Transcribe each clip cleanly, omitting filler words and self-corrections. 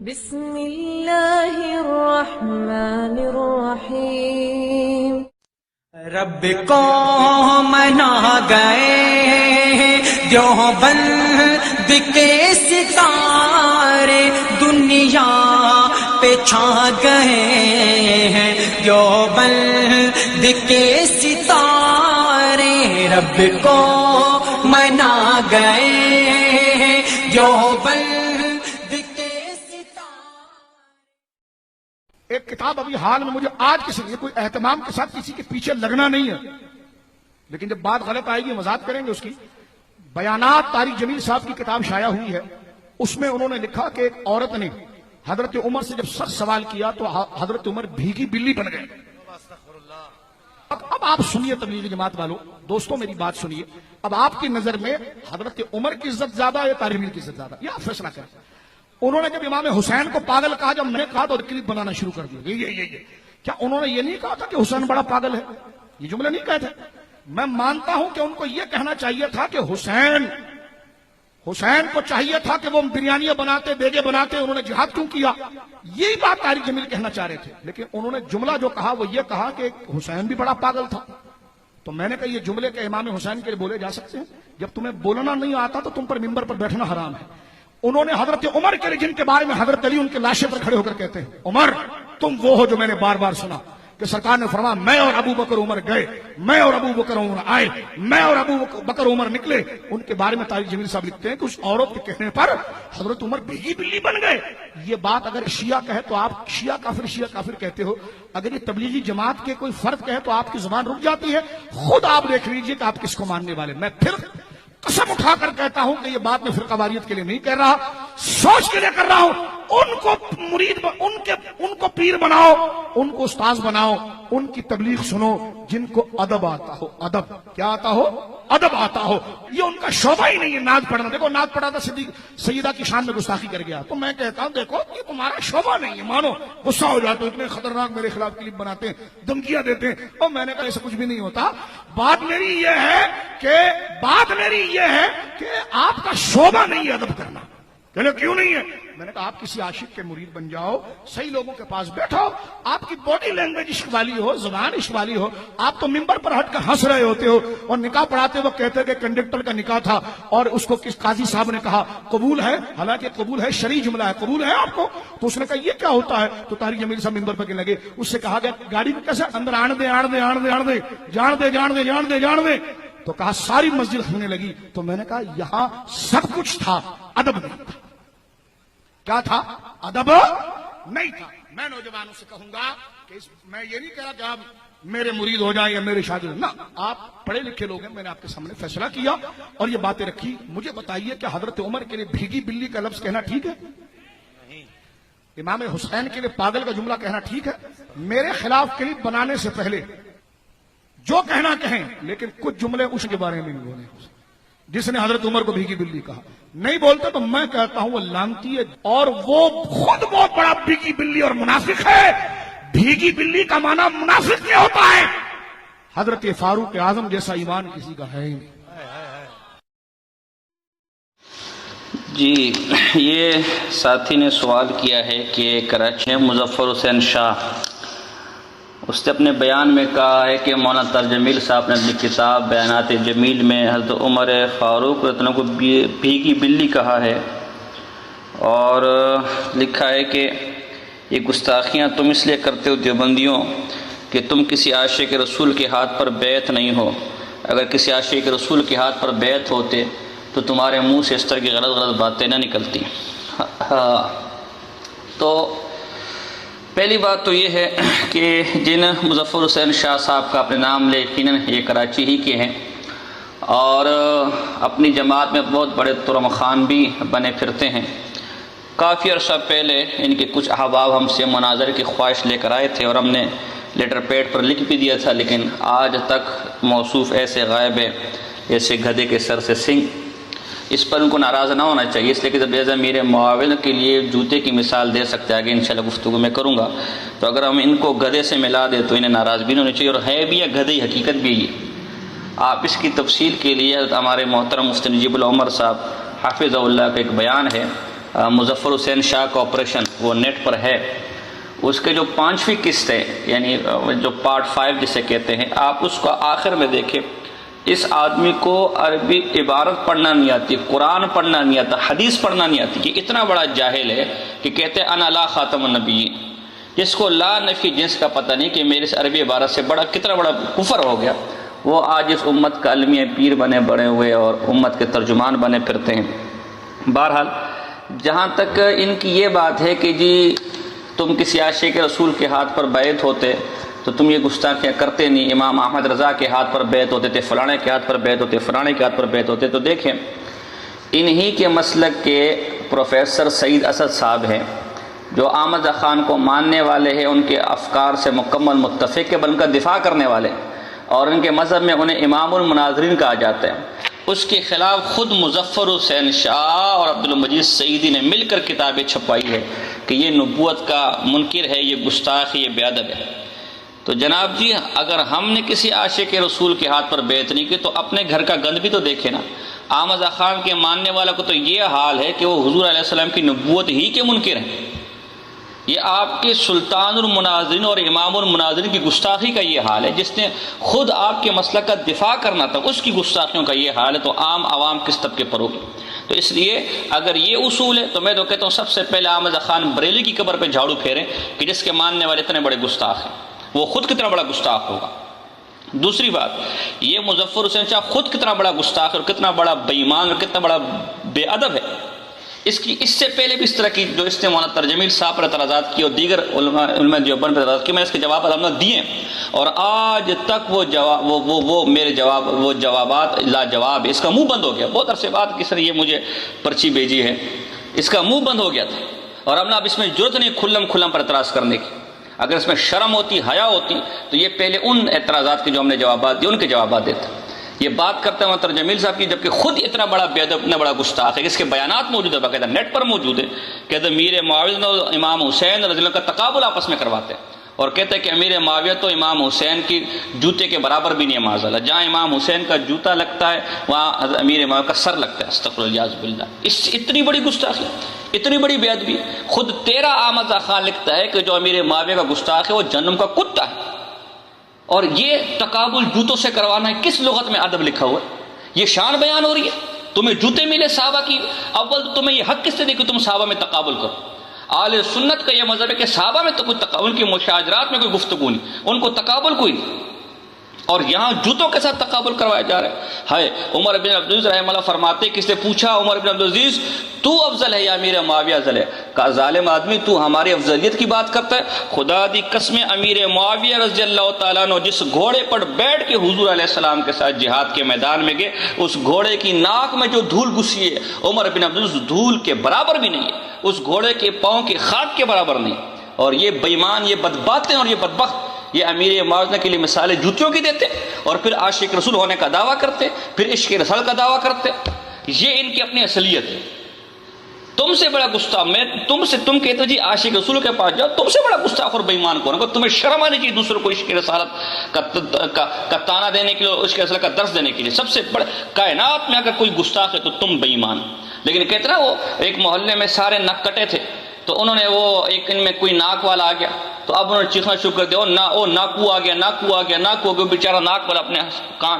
بسم اللہ الرحمن الرحیم۔ رب کو منا گئے جو بند کے ستارے دنیا پہ چھا گئے ہیں، جو بند کے ستارے رب کو منا گئے جو بند ایک کتاب ابھی حال میں مجھے آج کسی لیے کوئی اہتمام کے ساتھ کسی کے پیچھے لگنا نہیں ہے، لیکن جب بات غلط آئے گی وضاحت کریں گے اس کی۔ بیانات طارق جمیل صاحب کی کتاب شائع ہوئی ہے، اس میں انہوں نے لکھا کہ ایک عورت نے حضرت عمر سے جب سخت سوال کیا تو حضرت عمر بھیگی بلی بن گئے۔ اب آپ سنیے تبلیغی جماعت والوں، دوستوں میری بات سنیے، اب آپ کی نظر میں حضرت عمر کی عزت زیادہ ہے طارق جمیل کی عزت زیادہ؟ یہ آپ فیصلہ کریں۔ انہوں نے جب امام حسین کو پاگل کہا، جب میں نے کہا تو کلپ بنانا شروع کر دیا۔ یہ کیا انہوں نے یہ نہیں کہا تھا کہ حسین بڑا پاگل ہے؟ یہ جملے نہیں کہے تھے۔ میں مانتا ہوں کہ ان کو یہ کہنا چاہیے تھا کہ حسین کو چاہیے تھا کہ وہ بریانیاں بناتے، بیگے بناتے، انہوں نے جہاد کیوں کیا؟ یہی بات طارق جمیل کہنا چاہ رہے تھے، لیکن انہوں نے جملہ جو کہا وہ یہ کہا کہ حسین بھی بڑا پاگل تھا۔ تو میں نے کہا یہ جملے کہ امام حسین کے لیے بولے جا سکتے ہیں؟ جب تمہیں بولنا نہیں آتا تو تم پر ممبر پر بیٹھنا حرام ہے۔ انہوں نے حضرت عمر کے لیے، جن کے بارے میں حضرت علی ان کے لاشے پر کھڑے ہو کر کہتے ہیں عمر تم وہ ہو جو میں نے بار بار سنا کہ سرکار نے فرمایا میں اور ابو بکر عمر گئے، میں اور ابو بکر عمر آئے، میں اور ابو بکر عمر نکلے۔ ان کے بارے میں طارق جمیل صاحب لکھتے ہیں کہ اس عورت کے کہنے پر حضرت عمر بھیگی بلی بن گئے۔ یہ بات اگر شیعہ کہے تو آپ شیعہ کافر کہتے ہو، اگر یہ تبلیغی جماعت کے کوئی فرد کہے تو آپ کی زبان رک جاتی ہے۔ خود آپ دیکھ لیجئے کہ آپ کس کو ماننے والے۔ میں پھر قسم اٹھا کر کہتا ہوں کہ یہ بات میں فرقہ واریت کے لیے نہیں کہہ رہا، سوچ کے لیے کر رہا ہوں۔ ان کو مرید ان کو پیر بناؤ، ان کو استاذ بناؤ، ان کی تبلیغ سنو جن کو ادب آتا ہو۔ ادب کیا آتا ہو؟ ادب آتا ہو۔ یہ ان کا شعبہ ہی نہیں ہے ناز پڑھنا۔ دیکھو ناز پڑھا تھا سیدہ کی شان میں گستاخی کر گیا، تو میں کہتا ہوں دیکھو یہ تمہارا شعبہ نہیں ہے، مانو۔ غصہ ہو جاتے اتنے خطرناک میرے خلاف کلپ بناتے ہیں، دھمکیاں دیتے ہیں، اور میں نے کہا ایسا کچھ بھی نہیں ہوتا۔ بات میری یہ ہے کہ آپ کا شعبہ نہیں ہے ادب کرنا۔ کہنے کیوں نہیں ہے؟ میں نے کہا آپ کسی عاشق کے مرید بن جاؤ، صحیح لوگوں کے پاس بیٹھو، آپ کی باڈی لینگویج عشق والی ہو، زبان عشق والی ہو، آپ تو ممبر پر ہٹ کر ہنس رہے ہوتے ہو اور نکاح پڑھاتے وقت کہتے کہ کنڈکٹر کا نکاح تھا اور اس کو کس قاضی صاحب نے کہا قبول ہے، حالانکہ قبول ہے شرعی جملہ ہے، قبول ہے آپ کو؟ تو اس نے کہا یہ کیا ہوتا ہے؟ تو طارق جمیل صاحب ممبر پر کہنے لگے، اس سے کہا گیا گاڑی میں کیسے اندر آن دے، تو کہا ساری مسجد ہنسنے لگی۔ تو میں نے کہا یہاں سب کچھ تھا، ادب نہیں تھا۔ کیا تھا؟ ادب نہیں تھا۔ میں نوجوانوں سے کہوں گا کہ میں یہ نہیں کہہ رہا کہ آپ میرے مرید ہو جائیں یا میرے شاگرد، نہ، آپ پڑھے لکھے لوگ ہیں، میں نے آپ کے سامنے فیصلہ کیا اور یہ باتیں رکھی۔ مجھے بتائیے کہ حضرت عمر کے لیے بھیگی بلی کا لفظ کہنا ٹھیک ہے؟ امام حسین کے لیے پاگل کا جملہ کہنا ٹھیک ہے؟ میرے خلاف کلپ بنانے سے پہلے جو کہنا کہیں، لیکن کچھ جملے اس کے بارے میں نہیں بولے۔ جس نے حضرت عمر کو بھیگی بلی کہا نہیں بولتے تو میں کہتا ہوں وہ لعنتی ہے، اور وہ خود بہت بڑا بھیگی بلی اور منافق ہے۔ بھیگی بلی کا معنی منافق کیا ہوتا ہے؟ حضرت فاروق اعظم جیسا ایمان کسی کا ہے ہی نہیں۔ جی، یہ ساتھی نے سوال کیا ہے کہ کراچی میں مظفر حسین شاہ، اس نے اپنے بیان میں کہا ہے کہ مولانا طارق جمیل صاحب نے اپنی کتاب بیانات جمیل میں حضرت عمر فاروق رضی اللہ عنہ کو بھیگی بلی کہا ہے، اور لکھا ہے کہ یہ گستاخیاں تم اس لیے کرتے ہو دیوبندیوں کہ تم کسی عاشق رسول کے ہاتھ پر بیعت نہیں ہو۔ اگر کسی عاشق رسول کے ہاتھ پر بیعت ہوتے تو تمہارے منہ سے اس طرح کی غلط باتیں نہ نکلتی۔ تو پہلی بات تو یہ ہے کہ جن مظفر حسین شاہ صاحب کا اپنے نام لے، یقیناً یہ کراچی ہی کے ہیں اور اپنی جماعت میں بہت بڑے ترم خان بھی بنے پھرتے ہیں۔ کافی عرصہ پہلے ان کے کچھ احباب ہم سے مناظرے کی خواہش لے کر آئے تھے اور ہم نے لیٹر پیڈ پر لکھ بھی دیا تھا، لیکن آج تک موصوف ایسے غائب ہے جیسے گدھے کے سر سے سنگ۔ اس پر ان کو ناراض نہ ہونا چاہیے، اس لیے کہ جب لہٰذا میرے معاون کے لیے جوتے کی مثال دے سکتے ہیں، آگے انشاءاللہ گفتگو میں کروں گا، تو اگر ہم ان کو گدھے سے ملا دیں تو انہیں ناراض بھی نہیں ہونا چاہیے، اور ہے بھی یا گدھے، حقیقت بھی یہ۔ آپ اس کی تفصیل کے لیے ہمارے محترم مفتی نجیب العمر صاحب حافظ اللہ کا ایک بیان ہے، مظفر حسین شاہ کا آپریشن وہ نیٹ پر ہے، اس کے جو 5ویں قسط ہے، یعنی جو پارٹ 5 جسے کہتے ہیں، آپ اس کو آخر میں دیکھیں، اس آدمی کو عربی عبارت پڑھنا نہیں آتی، قرآن پڑھنا نہیں آتا، حدیث پڑھنا نہیں آتی، کہ اتنا بڑا جاہل ہے کہ کہتے ہیں انا لا خاتم النبیین، جس کو لا نفی جنس کا پتہ نہیں کہ میرے سے عربی عبارت سے بڑا کتنا بڑا کفر ہو گیا، وہ آج اس امت کا علمی پیر بنے بڑے ہوئے اور امت کے ترجمان بنے پھرتے ہیں۔ بہرحال جہاں تک ان کی یہ بات ہے کہ جی تم کسی عاشق رسول کے ہاتھ پر بیعت ہوتے تو تم یہ گستاخیاں کرتے نہیں، امام احمد رضا کے ہاتھ پر بیعت ہوتے تھے، فلانے کے ہاتھ پر بیعت ہوتے، فلانے کے ہاتھ پر بیعت ہوتے، تو دیکھیں انہی کے مسلک کے پروفیسر سعید اسد صاحب ہیں جو احمد رضا خان کو ماننے والے ہیں، ان کے افکار سے مکمل متفق ہے، بل ان کا دفاع کرنے والے، اور ان کے مذہب میں انہیں امام المناظرین کہا جاتا ہے۔ اس کے خلاف خود مظفر حسین شاہ اور عبدالمجید سعیدی نے مل کر کتابیں چھپائی ہے کہ یہ نبوت کا منکر ہے، یہ گستاخ ہے، یہ بے ادب ہے۔ تو جناب جی اگر ہم نے کسی عاشق رسول کے ہاتھ پر بیعت نہیں کی تو اپنے گھر کا گند بھی تو دیکھے نا۔ احمد رضا خان کے ماننے والا کو تو یہ حال ہے کہ وہ حضور علیہ السلام کی نبوت ہی کے منکر ہیں۔ یہ آپ کے سلطان المناظرین اور امام المناظرین کی گستاخی کا یہ حال ہے، جس نے خود آپ کے مسلک کا دفاع کرنا تھا، اس کی گستاخیوں کا یہ حال ہے، تو عام عوام کس طبقے پر ہوگی؟ تو اس لیے اگر یہ اصول ہے تو میں تو کہتا ہوں سب سے پہلے احمد رضا خان بریلی کی قبر پہ جھاڑو پھیریں کہ جس کے ماننے والے اتنے بڑے گستاخ ہیں، وہ خود کتنا بڑا گستاخ ہوگا۔ دوسری بات، یہ مظفر حسین شاہ خود کتنا بڑا گستاخ اور کتنا بڑا بے ایمان اور کتنا بڑا بے ادب ہے۔ اس سے پہلے بھی اس طرح کی جو اس نے مولانا ترجمیل صاحب پر اعتراضات کی اور دیگر علماء دیوبند پر اعتراضات کی، میں اس کے جواب علامات دیے اور آج تک میرے جوابات لاجواب ہے۔ اس کا منہ بند ہو گیا، بہت عرصے بعد کس نے یہ مجھے پرچی بھیجی ہے، اس کا منہ بند ہو گیا تھا، اور ہم نے اب اس میں جرت نہیں کھلم پر اعتراض کرنے کی۔ اگر اس میں شرم ہوتی، حیا ہوتی تو یہ پہلے ان اعتراضات کے جو ہم نے جوابات دیے ان کے جوابات دیتا۔ یہ بات کرتا ہوں ترجمیل صاحب کی، جبکہ خود اتنا بڑا بے ادب، اتنا بڑا گستاخ ہے، اس کے بیانات موجود ہے، باقاعدہ نیٹ پر موجود ہے، کہتے ہیں امیر معاویہ اور امام حسین رضی اللہ کا تقابل آپس میں کرواتے ہیں، اور کہتے ہیں کہ امیر معاویہ تو امام حسین کی جوتے کے برابر بھی نہیں ہے معاذ اللہ، جہاں امام حسین کا جوتا لگتا ہے وہاں امیر معاویہ کا سر لگتا ہے، استغفر اللہ باللہ۔ اس اتنی بڑی گستاخی، اتنی بڑی بے ادبی، خود تیرا احمد رضا خان لکھتا ہے کہ جو امیر معاویہ کا گستاخ ہے وہ جہنم کا کتا ہے، اور یہ تقابل جوتوں سے کروانا ہے، کس لغت میں ادب لکھا ہوا ہے؟ یہ شان بیان ہو رہی ہے، تمہیں جوتے ملے صحابہ کی، اول تمہیں یہ حق کس سے دے کہ تم صحابہ میں تقابل کرو؟ اہل سنت کا یہ مذہب ہے کہ صحابہ میں تو کوئی تقابل کی مشاجرات میں کوئی گفتگو نہیں، ان کو تقابل کوئی نہیں، اور یہاں جوتوں کے ساتھ تقابل کروایا جا رہا ہے۔ عمر بن عبدالعزیز رحمہ اللہ فرماتے، کس نے پوچھا عمر بن عبدالعزیز تو افضل ہے یا امیر معاویہ افضل ہے؟ کہا ظالم آدمی تو ہماری افضلیت کی بات کرتا ہے، خدا دی قسم امیر معاویہ رضی اللہ تعالیٰ عنہ جس گھوڑے پر بیٹھ کے حضور علیہ السلام کے ساتھ جہاد کے میدان میں گئے، اس گھوڑے کی ناک میں جو دھول گھسی ہے عمر بن عبدالعزیز دھول کے برابر بھی نہیں ہے، اس گھوڑے کے پاؤں کی خاک کے برابر نہیں۔ اور یہ بےایمان، یہ بدباتیں اور یہ بدبخت یہ امیر معاویہ کے لیے مثالیں جوتیوں کی دیتے اور پھر عاشق رسول ہونے کا دعویٰ کرتے، پھر عشق رسول کا دعویٰ کرتے، یہ ان کی اپنی اصلیت ہے۔ تم سے بڑا گستاخ میں تم کہتے جی عاشق رسول کے پاس جاؤ، تم سے بڑا گستاخ اور بے ایمان کون ہے؟ تمہیں شرم آنی چاہیے دوسروں کو عشق رسالت کا تانا دینے کے لیے، عشق رسالت کا درس دینے کے لیے۔ سب سے بڑا کائنات میں اگر کوئی گستاخ ہے تو تم بے ایمان۔ لیکن کہتے نا وہ ایک محلے میں سارے نک کٹے تھے، تو انہوں نے وہ ایک ان میں کوئی ناک والا آ گیا تو اب انہوں نے چیخنا شروع کر دیا، ناکو آ گیا، بیچارہ ناک پر اپنے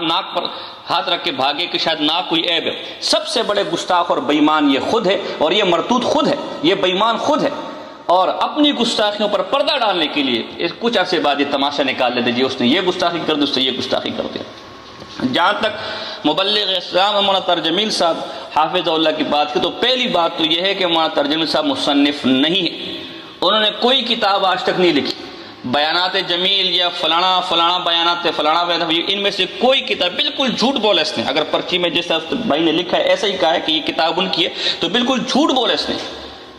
ناک پر ہاتھ رکھ کے بھاگے کہ شاید ناک کوئی عیب ہے۔ سب سے بڑے گستاخ اور بے ایمان یہ خود ہے، اور یہ مرتوت خود ہے، یہ بے ایمان خود ہے، اور اپنی گستاخیوں پر پردہ ڈالنے کے لیے کچھ عرصے بعد یہ تماشا نکال لیتے، جی اس نے یہ گستاخی کر دی، اس نے یہ گستاخی کر دیا۔ جہاں تک مبلغ اسلام مولانا ترجمیل صاحب حافظ اللہ کی بات کی، تو پہلی بات تو یہ ہے کہ مولانا ترجمیل صاحب مصنف نہیں ہے، انہوں نے کوئی کتاب آج تک نہیں لکھی، بیانات جمیل یا فلانا بیانات فلانا ان میں سے کوئی کتاب، بالکل جھوٹ بولا اس نے۔ اگر پرچی میں جس بھائی نے لکھا ہے ایسا ہی کہا ہے کہ یہ کتاب ان کی ہے تو بالکل جھوٹ بولا اس نے۔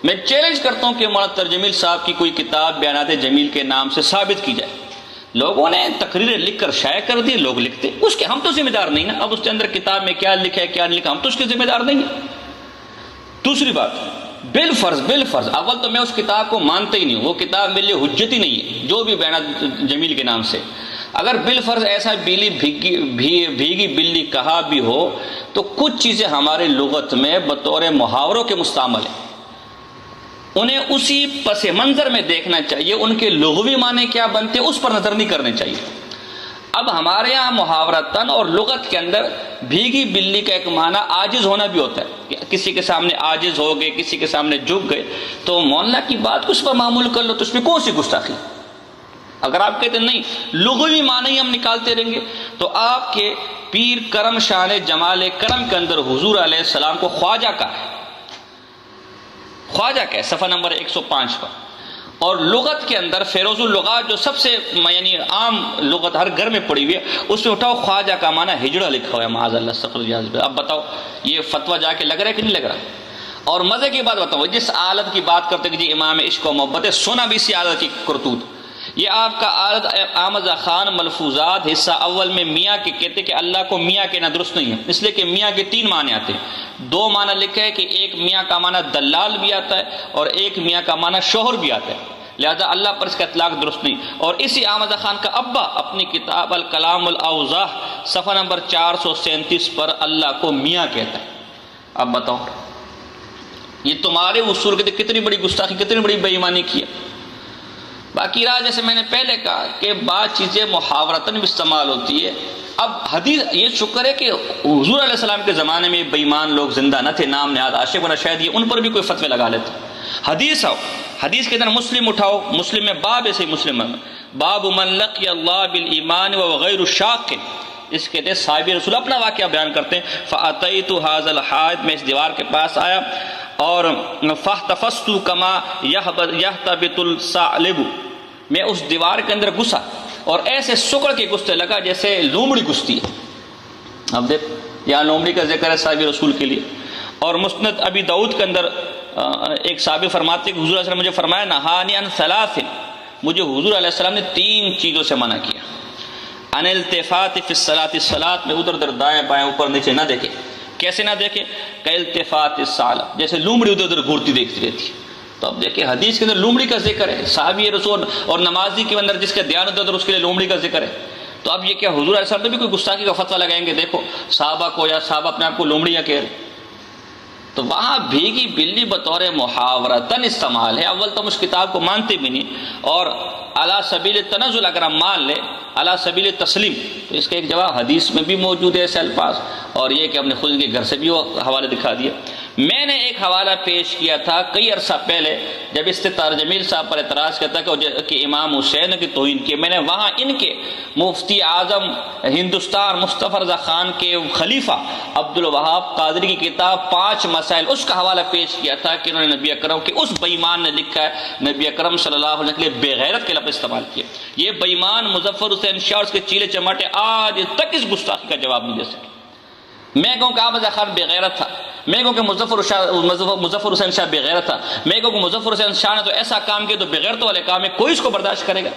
میں چیلنج کرتا ہوں کہ مولانا ترجمیل صاحب کی کوئی کتاب بیانات جمیل کے نام سے ثابت کی جائے۔ لوگوں نے تقریریں لکھ کر شائع کر دی، لوگ لکھتے، اس کے ہم تو ذمہ دار نہیں نا، اب اس کے اندر کتاب میں کیا لکھا ہے کیا نہیں لکھا، ہم تو اس کے ذمہ دار نہیں ہیں۔ دوسری بات، بالفرض اول تو میں اس کتاب کو مانتا ہی نہیں ہوں، وہ کتاب میرے لیے حجت ہی نہیں ہے، جو بھی بیانات جمیل کے نام سے اگر بالفرض ایسا بھیگی بلی کہا بھی ہو تو کچھ چیزیں ہمارے لغت میں بطور محاوروں کے مستعمل ہیں۔ انہیں اسی پس منظر میں دیکھنا چاہیے، ان کے لغوی معنی کیا بنتے اس پر نظر نہیں کرنے چاہیے۔ اب ہمارے ہاں محاورتاً اور لغت کے اندر بھیگی بلی کا ایک معنی عاجز ہونا بھی ہوتا ہے، کسی کے سامنے عاجز ہو گئے، کسی کے سامنے جھک گئے، تو مولانا کی بات کو اس پر معمول کر لو، تو اس میں کون سی گستاخی؟ اگر آپ کہتے ہیں نہیں لغوی معنی ہی ہم نکالتے رہیں گے، تو آپ کے پیر کرم شان جمال کرم کے اندر حضور علیہ السلام کو خواجہ کا ہے، خواجہ کا ہے صفحہ نمبر 105 پر۔ اور لغت کے اندر فیروز اللغات جو سب سے یعنی عام لغت ہر گھر میں پڑی ہوئی ہے، اس میں اٹھاؤ خواجہ کا معنی ہجڑا لکھا ہوا ہے، معاذ اللہ استغفر اللہ۔ اب بتاؤ یہ فتویٰ جا کے لگ رہا ہے کہ نہیں لگ رہا؟ اور مزے کی بات بتاؤ، جس عالت کی بات کرتے کہ جی امام عشق و محبت ہے، سونا بھی اسی عالت کی کرتوت۔ یہ آپ کا عالت احمد خان ملفوظات حصہ اول میں میاں کے کہتے کہ اللہ کو میاں کہنا درست نہیں ہے، اس لیے کہ میاں کے 3 معنی آتے ہیں، 2 معنی لکھے ہے کہ ایک میاں کا معنی دلال بھی آتا ہے اور ایک میاں کا معنی شوہر بھی آتا ہے، لہذا اللہ پر اس کا اطلاق درست نہیں۔ اور اسی احمد خان کا ابا اپنی کتاب الکلام الاوضاح صفحہ نمبر 437 پر اللہ کو میاں کہتا ہے۔ اب بتاؤ یہ تمہارے اصول کے کتنی بڑی گستاخی، کتنی بڑی بے ایمانی کی ہے۔ باقی رہا جیسے میں نے پہلے کہا کہ بعض چیزیں محاورتاً بھی استعمال ہوتی ہے۔ اب حدیث یہ شکر ہے کہ حضور علیہ السلام کے زمانے میں بے ایمان لوگ زندہ نہ تھے، نام نہاد عاشق ورنہ شاید یہ ان پر بھی کوئی فتوے لگا لیتے۔ حدیث آؤ، حدیث کے اندر مسلم اٹھاؤ، مسلم میں باب ایسے مسلم میں باب من لقی اللہ بالایمان وغیر شاق، اس کے تحت صاحب رسول اپنا واقعہ بیان کرتے ہیں۔ فاتیت هذا الحائط، میں اس دیوار کے پاس آیا اور فاحتفظت کما یحتبط الثعلب، میں اس دیوار کے اندر گھسا اور ایسے سکڑ کے گھستے لگا جیسے لومڑی گھستی ہے۔ اب دیکھ یہاں لومڑی کا ذکر ہے صاحب رسول کے لیے۔ اور مسند ابی داؤد کے اندر ایک صحابی فرماتے ہیں کہ حضور علیہ السلام نے مجھے فرمایا نہانی عن ثلاث، مجھے حضور علیہ السلام نے 3 چیزوں سے منع کیا۔ ان التفات فی الصلاۃ، صلاۃ میں ادھر ادھر دائیں بائیں اوپر نیچے نہ دیکھے۔ کیسے نہ دیکھے؟ کالتفات الثعلب، جیسے لومڑی ادھر ادھر گھورتی دیکھتی رہتی ہے۔ تو اب دیکھیں حدیث کے اندر لومڑی کا ذکر ہے، صحابی رسول اور نمازی کے اندر جس کا دھیان ادھر ادھر اس کے لیے لومڑی کا ذکر ہے۔ تو اب یہ کیا حضور علیہ السلام نے بھی کوئی گستاخی کا فتویٰ لگائیں گے؟ دیکھو صحابہ کو یا صحابہ اپنے آپ کو لومڑیاں کہہ رہے، تو وہاں بھیگی بلی بطور محاورتاً استعمال ہے۔ اول تو ہم اس کتاب کو مانتے بھی نہیں، اور علی سبیل تنزل اگر ہم مان لیں علی سبیل تسلیم، تو اس کا ایک جواب حدیث میں بھی موجود ہے ایسے الفاظ، اور یہ کہ ہم نے خود ان کے گھر سے بھی وہ حوالے دکھا دیا۔ میں نے ایک حوالہ پیش کیا تھا کئی عرصہ پہلے جب استطار جمیل صاحب پر اعتراض کرتا کہ امام حسین کی توہین کی، میں نے وہاں ان کے مفتی اعظم ہندوستان مصطفی رضا خان کے خلیفہ عبد الوہاب قادری کی کتاب 5 مسائل، اس کا حوالہ پیش کیا تھا کہ انہوں نے نبی اکرم کے اس بے ایمان نے لکھا ہے نبی اکرم صلی اللہ علیہ وسلم کے لیے بے غیرت کے لفظ استعمال کیے۔ یہ بے ایمان مظفر حسین شاہ اس کے چیلے چماٹے آج تک اس گستاخی کا جواب نہیں دے سکے۔ میں کہوں کہ احمد خان بے غیرت تھا، میں کہوں کہ مظفر حسین شاہ بے غیرت تھا، میں کہوں کہ مظفر حسین شاہ نے تو ایسا کام کیا تو بے غیرتوں والے کام ہے، کوئی اس کو برداشت کرے گا؟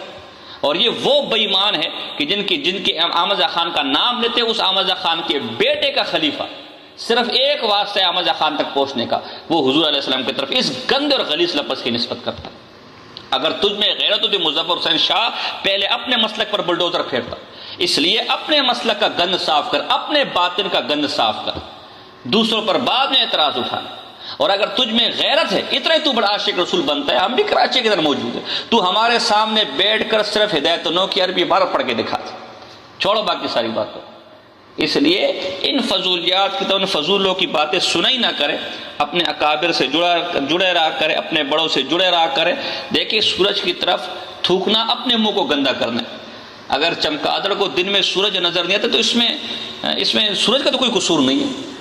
اور یہ وہ بے ایمان ہے کہ جن کے احمد خان کا نام لیتے، اس احمد خان کے بیٹے کا خلیفہ صرف ایک واسطہ ہے احمد خان تک پہنچنے کا، وہ حضور علیہ السلام کی طرف اس گندے اور غلیظ لفظ کی نسبت کرتا۔ اگر تجھ میں غیرت ہوتی مظفر حسین شاہ پہلے اپنے مسلک پر بلڈوزر پھیرتا، اس لیے اپنے مسلک کا گند صاف کر، اپنے باطن کا گند صاف کر، دوسروں پر بعد میں اعتراض اٹھانا۔ اور اگر تجھ میں غیرت ہے اتنا ہی تو بڑا عاشق رسول بنتا ہے۔ ہم بھی کراچی کے اندر موجود ہیں، تو ہمارے سامنے بیٹھ کر صرف ہدایت نو کی عربی عبارت پڑھ کے دکھا دے، چھوڑو باقی ساری باتوں۔ اس لیے ان فضولیات کی تو ان فضولوں کی باتیں سنائی نہ کرے، اپنے اکابر سے جڑے رہا کرے، اپنے بڑوں سے جڑے رہا کرے۔ دیکھیں سورج کی طرف تھوکنا اپنے منہ کو گندا کرنا ہے۔ اگر چمگادڑ کو دن میں سورج نظر نہیں آتا تو اس میں سورج کا تو کوئی قصور نہیں ہے۔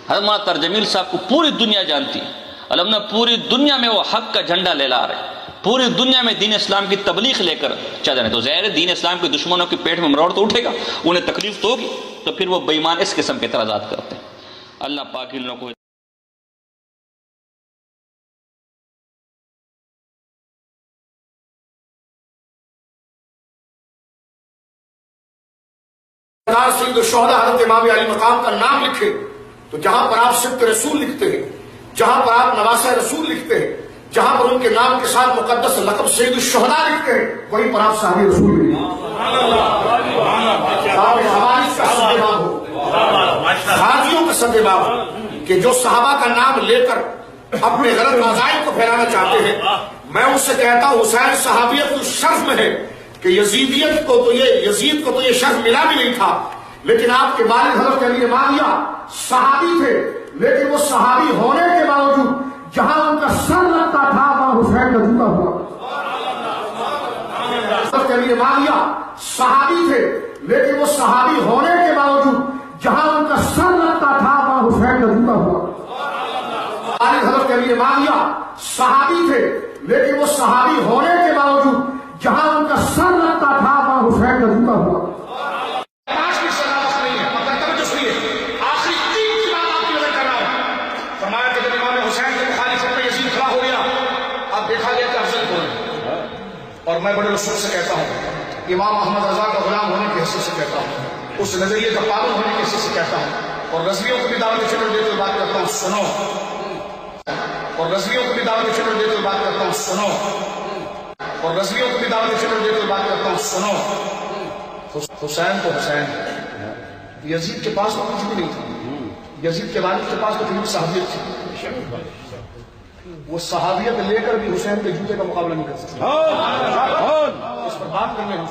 حضرت مولانا ترجمیل صاحب کو پوری دنیا جانتی ہے، الحمدللہ پوری دنیا میں وہ حق کا جھنڈا لے لا رہے ہیں، پوری دنیا میں دین اسلام کی تبلیغ لے کر چل رہے ہیں۔ تو ظاہر ہے دین اسلام کے دشمنوں کی پیٹ میں مروڑ تو اٹھے گا، انہیں تکلیف تو ہوگی، تو پھر وہ بے ایمان اس قسم کے اعتراضات کرتے ہیں۔ اللہ پاک ان لوگوں کو سید الشہداء حضرت امام علی مقام کا نام لکھے تو جہاں پر آپ سبت رسول لکھتے ہیں، جہاں پر آپ نواسہ رسول لکھتے ہیں، جہاں پر ان کے نام کے ساتھ مقدس لقب سید الشہداء لکھتے ہیں، وہیں پر آپ صحابی رسول لکھتے ہیں۔ حوادث کا سدباب ہو، حاجیوں کا سدباب ہو کہ جو صحابہ کا نام لے کر اپنے غلط عقائد کو پھیلانا چاہتے ہیں، میں اس سے کہتا ہوں حسین صحابیت اس شرف میں ہے کہ یزید کو تو یہ شرف ملا بھی نہیں تھا، لیکن آپ کے والد حضرت علی معاویہ صحابی تھے، لیکن وہ صحابی ہونے کے باوجود جہاں ان کا سر لگتا تھا وہاں حسین کا جوتا ہوا۔ حضرت علی معاویہ صحابی تھے، لیکن وہ صحابی ہونے کے باوجود جہاں ان کا سر لگتا تھا وہاں حسین کا جوتا ہوا۔ حضرت علی معاویہ صحابی تھے، لیکن وہ صحابی ہونے کے باوجود جہاں ان کا سر لگتا تھا وہاں حسین کا جوتا ہوا۔ آج کی صداقت نہیں ہے، مگر توجہ سنیے، آخری تین کی بات آپ کی نظر کر رہا ہوں۔ فرمایا کہ جب امام حسین کے مخالفت میں یزید کھڑا ہو گیا، اب دیکھا گیا کہ افضل کون ہے، اور میں بڑے رسول سے کہتا ہوں، امام احمد رضا کا غلام ہونے کی حیثیت سے کہتا ہوں، اس نظریے کا پابند ہونے کی حیثیت سے کہتا ہوں، اور غزویوں کو بھی دعوت فکر دیتے ہوئے بات کرتا ہوں، سنو، اور غزویوں کو بھی دعوت فکر دیتے ہوئے بات کرتا ہوں، سنو، اور غزویوں کو بھی دعوت فکر دیتے ہوئے بات کرتا ہوں، سنو۔ حسین تو حسین ہے، یزید کے پاس تو کچھ بھی نہیں تھا، یزید کے والد کے پاس تو پھر بھی صحابیت تھی، وہ صحابیت لے کر بھی حسین کے جوتے کا مقابلہ نہیں کر سکتے۔ اس پر بات کرنے ہم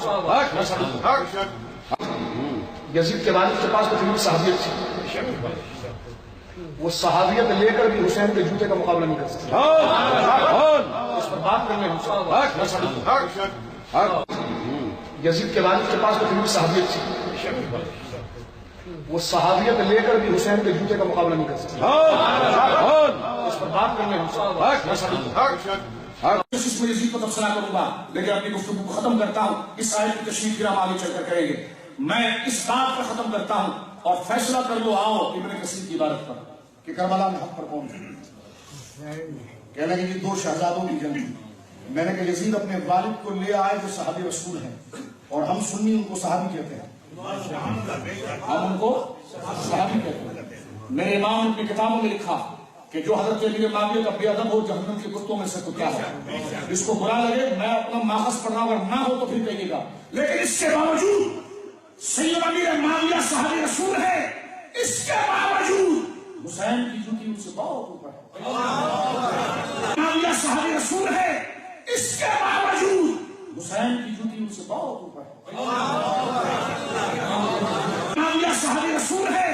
یزید کے والد کے پاس تو پھر بھی صحابیت تھی، وہ صحابیت لے کر بھی حسین کے جوتے کا مقابلہ نہیں کر سکتے۔ اس پر بات کرنے ہم یزید کے والد کے پاس تو پھر بھی صحابیت تھی، وہ صحابیت لے کر بھی حسین کے جوتے کا مقابلہ نہیں کر سکتے۔ اس پر بات کرنے میں یزید کو تبصرہ کروں گا، لیکن اپنی گفتگو کو ختم کرتا ہوں، اس آیت کی تشریح پھر ہم آگے چل کر کریں گے۔ میں اس بات پر ختم کرتا ہوں اور فیصلہ کر لو آؤ ابن کثیر کی عبارت پر کہ کربلا میں حق پر کون تھا۔ کہنے کہ یہ دو شہزادوں کی جنگ تھی، میں نے کہا یزید اپنے والد کو لے آئے جو صحابی رسول ہیں، اور ہم سنی ان کو صحابی کہتے ہیں، ہم ان کو صحابی کہتے ہیں۔ میرے امام نے اپنی کتابوں میں لکھا کہ جو حضرت علی معاویہ کا بے ادب ہو جہنم کے کتوں میں سے کتا ہے، جس کو برا لگے میں اپنا ماخذ پڑھ رہا ہوں، اگر نہ ہو تو پھر کہیے گا، لیکن اس کے باوجود سید امیر معاویہ صحابی رسول ہے، اس کے باوجود حسین کی جوتی ان سے بہت اوپر ہے۔ معاویہ صحابی رسول ہے، اس کے باوجود حسین کی جوتی ان سے بہت اوپر ہے۔ معاویہ صحابی رسول ہے،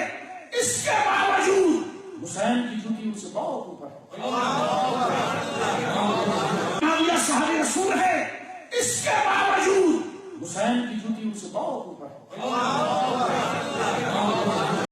اس کے باوجود حسین کی جوتی ان سے بہت اوپر ہے۔ معاویہ صحابی رسول ہے، اس کے باوجود حسین کی جوتی ان سے بہت اوپر ہے۔